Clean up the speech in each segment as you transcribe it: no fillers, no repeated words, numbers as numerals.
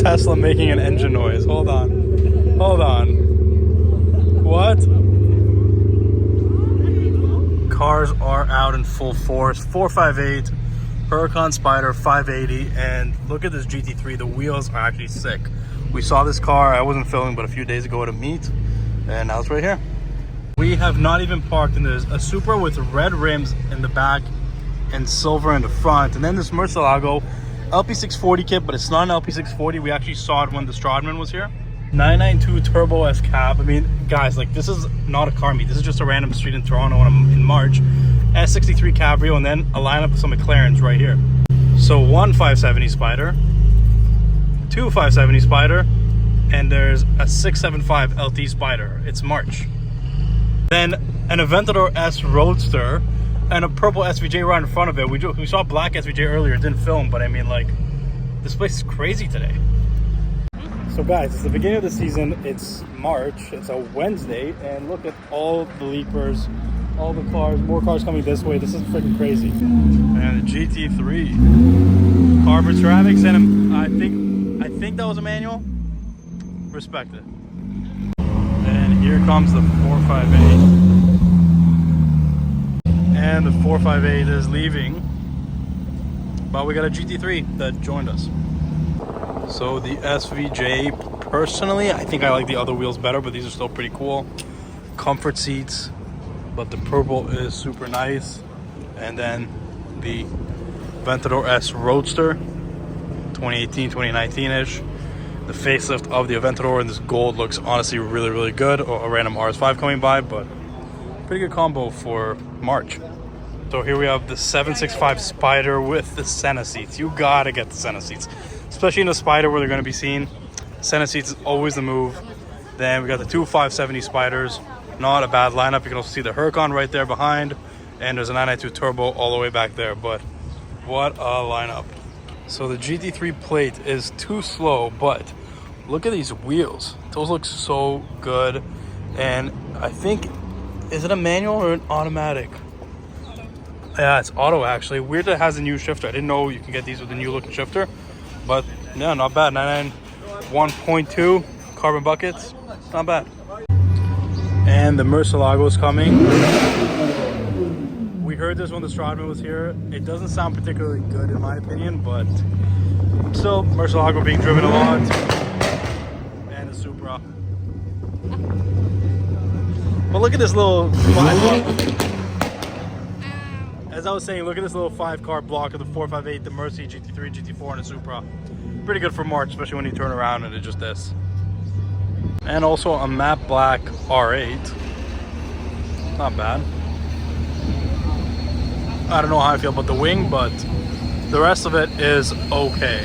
Tesla making an engine noise? Hold on. Hold on. What? Cars are out in full force. 458, Huracan Spyder 580, and look at this GT3. The wheels are actually sick. We saw this car, I wasn't filming, but a few days ago at a meet, and now it's right here. We have not even parked, and there's a Supra with red rims in the back and silver in the front, and then this Murcielago LP640 kit, but it's not an LP640. We actually saw it when the Stradman was here. 992 Turbo S cab. I mean, guys, like, this is not a car meet. This is just a random street in Toronto in March. S63 Cabrio, and then a lineup of some McLarens right here. So one 570 Spyder, two 570 Spyder, and there's a 675 LT Spyder. It's March. Then an Aventador S roadster and a purple SVJ right in front of it. We saw black SVJ earlier. It didn't film, but I mean, like, this place is crazy today. So guys, it's the beginning of the season. It's March. It's a Wednesday, and look at all the leapers, all the cars, more cars coming this way. This is freaking crazy. And the GT3 carbon ceramics, and I think that was a manual. Respect it. And here comes the 458, and the 458 is leaving, but we got a GT3 that joined us. So the SVJ, personally, I think I like the other wheels better, but these are still pretty cool. Comfort seats, but the purple is super nice. And then the Aventador S Roadster, 2018, 2019-ish. The facelift of the Aventador, and this gold looks honestly really, really good. Or a random RS5 coming by, but pretty good combo for March. So here we have the 765 Spyder with the Senna seats. You gotta get the Senna seats, especially in the Spyder where they're gonna be seen. Senna seats is always the move. Then we got the two 570 Spyders. Not a bad lineup. You can also see the Huracan right there behind, and there's a 992 Turbo all the way back there. But what a lineup. So the GT3 plate is too slow, but look at these wheels. Those look so good. And I think, is it a manual or an automatic? Yeah, it's auto actually. Weird that it has a new shifter. I didn't know you can get these with a new looking shifter, but yeah, not bad. 1.2 carbon buckets, not bad. And the Murcielago is coming. We heard this when the Stradman was here. It doesn't sound particularly good in my opinion, but still, Murcielago being driven a lot. And the Supra. But look at this little as I was saying, look at this little 5-car block of the 458, the Mercy, GT3, GT4, and the Supra. Pretty good for March, especially when you turn around and it's just this. And also a matte black R8. Not bad. I don't know how I feel about the wing, but the rest of it is okay.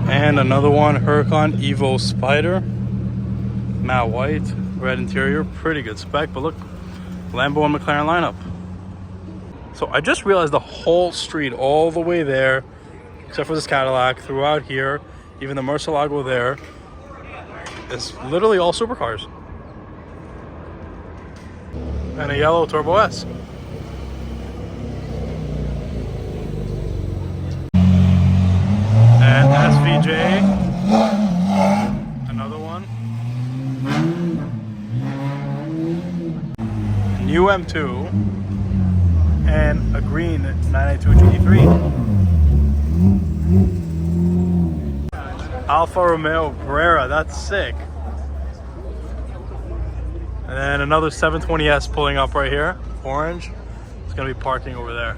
And another one, Huracan Evo Spyder. Matte white, red interior, pretty good spec, but look, Lambo and McLaren lineup. So I just realized the whole street all the way there, except for this Cadillac, throughout here, even the Murcielago there, is literally all supercars. And a yellow Turbo S. And SVJ, another one. New M2. And a green 992 GT3. Alfa Romeo Brera, that's sick. And then another 720S pulling up right here, orange. It's gonna be parking over there.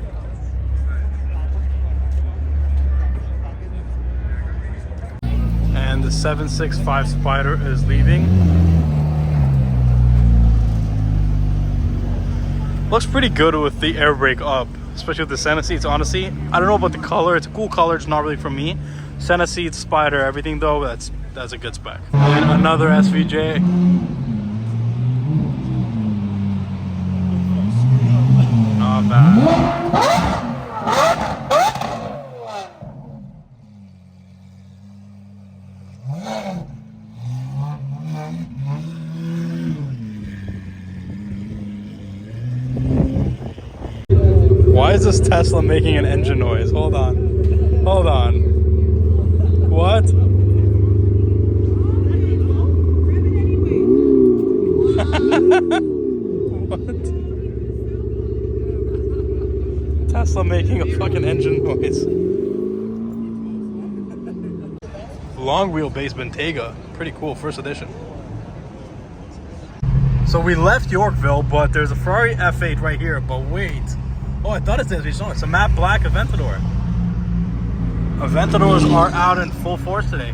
And the 765 Spyder is leaving. Looks pretty good with the air brake up, especially with the Senna seats. Honestly, I don't know about the color. It's a cool color. It's not really for me. Senna seats, Spyder, everything though, that's a good spec. And another SVJ. Not bad. Why is this Tesla making an engine noise? Hold on. Hold on. What? What? Tesla making a fucking engine noise. Long wheelbase Bentayga. Pretty cool, first edition. So we left Yorkville, but there's a Ferrari F8 right here, but wait. Oh, I thought it says it's a matte black Aventador. Aventadors are out in full force today.